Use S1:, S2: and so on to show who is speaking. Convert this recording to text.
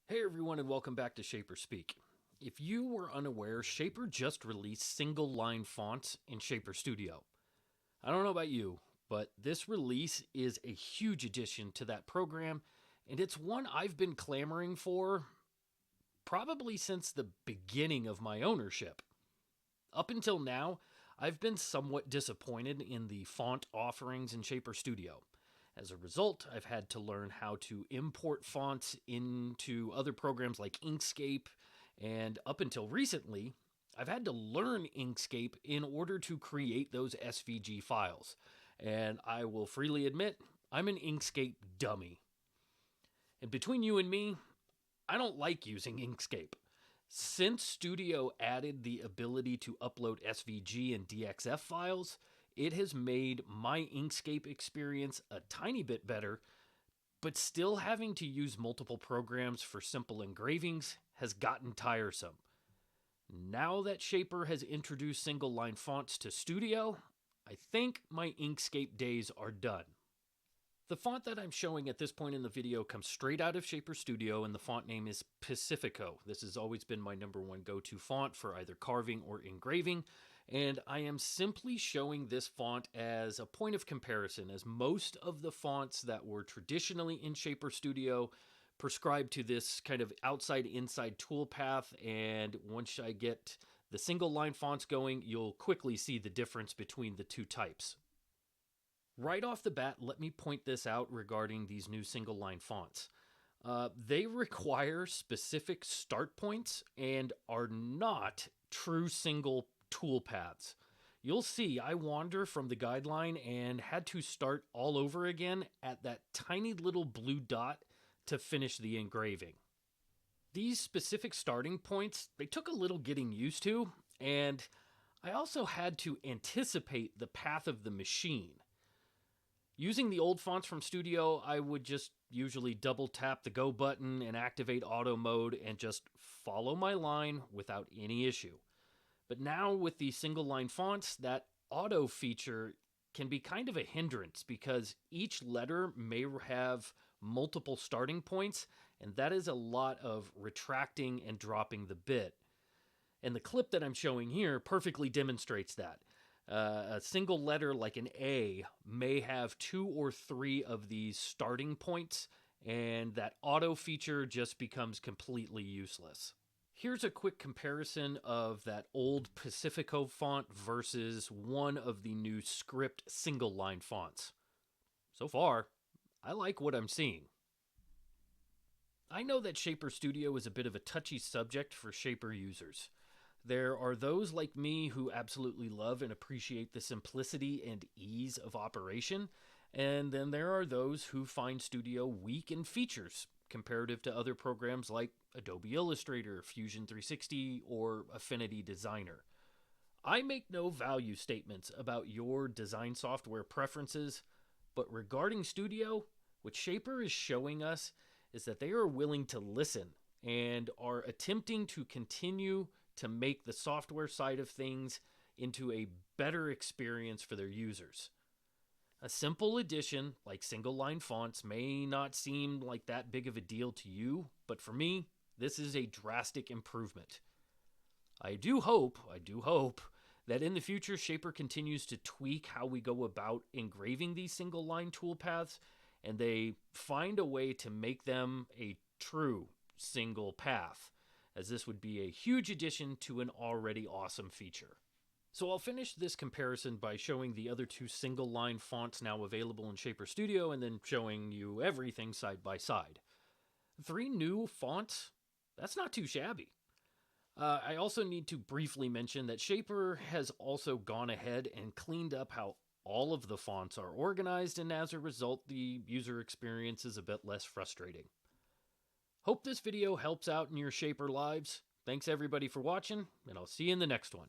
S1: Hey everyone, and welcome back to Shaper Speak. If you were unaware, Shaper just released single line fonts in Shaper Studio. I don't know about you, but this release is a huge addition to that program, and it's one I've been clamoring for probably since the beginning of my ownership. Up until now, I've been somewhat disappointed in the font offerings in Shaper Studio. As a result, I've had to learn how to import fonts into other programs like Inkscape, and up until recently, I've had to learn Inkscape in order to create those SVG files. And I will freely admit, I'm an Inkscape dummy. And between you and me, I don't like using Inkscape. Since Studio added the ability to upload SVG and DXF files, it has made my Inkscape experience a tiny bit better, but still having to use multiple programs for simple engravings has gotten tiresome. Now that Shaper has introduced single line fonts to Studio, I think my Inkscape days are done. The font that I'm showing at this point in the video comes straight out of Shaper Studio, and the font name is Pacifico. This has always been my number one go-to font for either carving or engraving, and I am simply showing this font as a point of comparison, as most of the fonts that were traditionally in Shaper Studio prescribe to this kind of outside-inside toolpath, and once I get the single line fonts going, you'll quickly see the difference between the two types. Right off the bat, let me point this out regarding these new single line fonts. They require specific start points and are not true single toolpaths. You'll see I wander from the guideline and had to start all over again at that tiny little blue dot to finish the engraving. These specific starting points, they took a little getting used to, and I also had to anticipate the path of the machine. Using the old fonts from Studio, I would just usually double tap the go button and activate auto mode and just follow my line without any issue. But now with the single line fonts, that auto feature can be kind of a hindrance because each letter may have multiple starting points, and that is a lot of retracting and dropping the bit. And the clip that I'm showing here perfectly demonstrates that. A single letter like an A may have two or three of these starting points, and that auto feature just becomes completely useless. Here's a quick comparison of that old Pacifico font versus one of the new script single line fonts. So far, I like what I'm seeing. I know that Shaper Studio is a bit of a touchy subject for Shaper users. There are those like me who absolutely love and appreciate the simplicity and ease of operation, and then there are those who find Studio weak in features comparative to other programs like Adobe Illustrator, Fusion 360, or Affinity Designer. I make no value statements about your design software preferences, but regarding Studio, what Shaper is showing us is that they are willing to listen and are attempting to continue to make the software side of things into a better experience for their users. A simple addition like single line fonts may not seem like that big of a deal to you, but for me, this is a drastic improvement. I do hope that in the future Shaper continues to tweak how we go about engraving these single line toolpaths, and they find a way to make them a true single path, as this would be a huge addition to an already awesome feature. So I'll finish this comparison by showing the other two single line fonts now available in Shaper Studio and then showing you everything side by side. 3 new fonts? That's not too shabby. I also need to briefly mention that Shaper has also gone ahead and cleaned up how all of the fonts are organized, and as a result, the user experience is a bit less frustrating. Hope this video helps out in your Shaper lives. Thanks everybody for watching, and I'll see you in the next one.